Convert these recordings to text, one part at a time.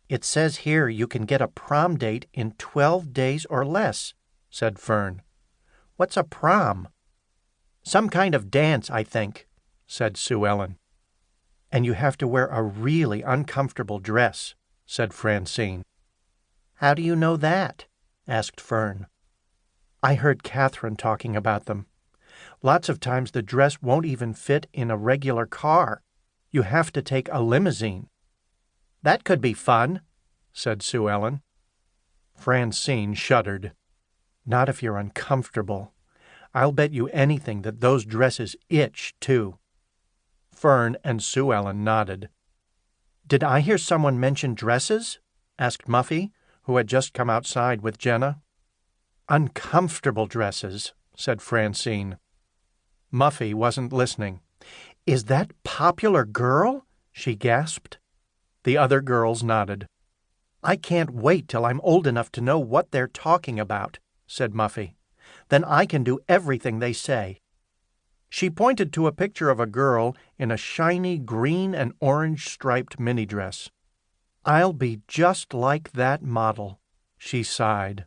"It says here you can get a prom date in 12 days or less," said Fern. "What's a prom?" "Some kind of dance, I think," said Sue Ellen. "And you have to wear a really uncomfortable dress," said Francine. "How do you know that?" asked Fern. "I heard Catherine talking about them. Lots of times the dress won't even fit in a regular car. You have to take a limousine." "That could be fun," said Sue Ellen. Francine shuddered. "Not if you're uncomfortable. I'll bet you anything that those dresses itch, too." Fern and Sue Ellen nodded. "Did I hear someone mention dresses?" asked Muffy, who had just come outside with Jenna. "Uncomfortable dresses," said Francine. Muffy wasn't listening. "Is that Popular Girl?" she gasped. The other girls nodded. "I can't wait till I'm old enough to know what they're talking about," said Muffy. "Then I can do everything they say." She pointed to a picture of a girl in a shiny green and orange striped mini dress. "I'll be just like that model," she sighed.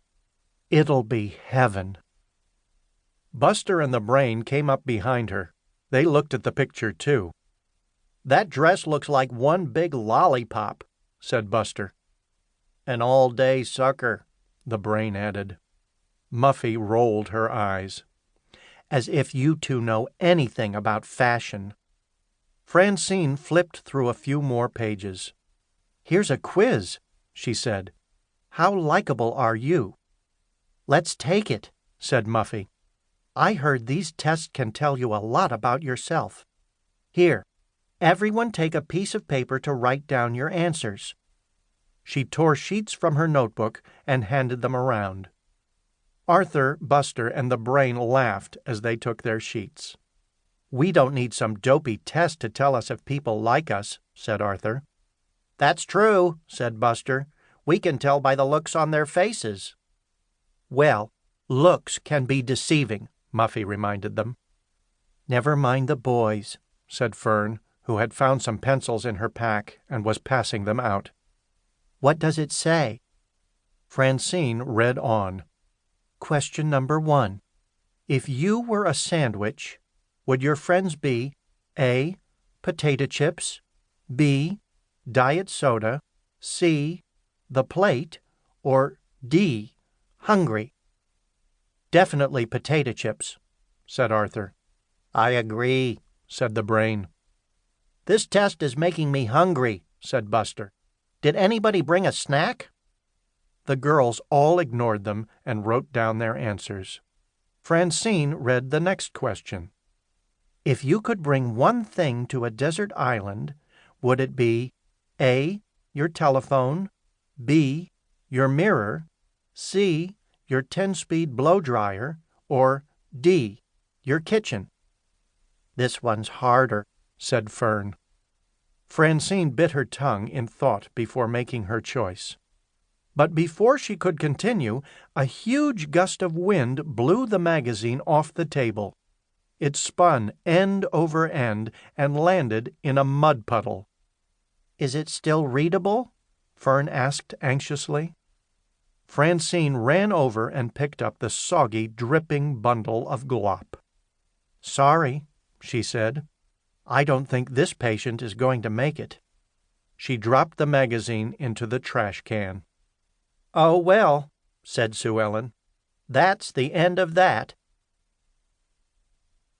"It'll be heaven." Buster and the Brain came up behind her. They looked at the picture, too. "That dress looks like one big lollipop," said Buster. "An all-day sucker," the Brain added. Muffy rolled her eyes. "As if you two know anything about fashion." Francine flipped through a few more pages. "Here's a quiz," she said. "How likable are you?" "Let's take it," said Muffy. "I heard these tests can tell you a lot about yourself. Here, everyone take a piece of paper to write down your answers." She tore sheets from her notebook and handed them around. Arthur, Buster, and the Brain laughed as they took their sheets. "We don't need some dopey test to tell us if people like us," said Arthur. "That's true," said Buster. "We can tell by the looks on their faces." "Well, looks can be deceiving," Muffy reminded them. "Never mind the boys," said Fern, who had found some pencils in her pack and was passing them out. "What does it say?" Francine read on. Question number 1. If you were a sandwich, would your friends be A. Potato chips, B. Diet soda, C. The plate, or D. Hungry? "Definitely potato chips," said Arthur. "I agree," said the Brain. "This test is making me hungry," said Buster. "Did anybody bring a snack?" The girls all ignored them and wrote down their answers. Francine read the next question. If you could bring one thing to a desert island, would it be A. Your telephone, B. Your mirror, C. Your 10-speed blow dryer, or D. Your kitchen? "This one's harder," said Fern. Francine bit her tongue in thought before making her choice. But before she could continue, a huge gust of wind blew the magazine off the table. It spun end over end and landed in a mud puddle. "Is it still readable?" Fern asked anxiously. Francine ran over and picked up the soggy, dripping bundle of glop. "Sorry," she said. "I don't think this patient is going to make it." She dropped the magazine into the trash can. "Oh, well," said Sue Ellen. "That's the end of that."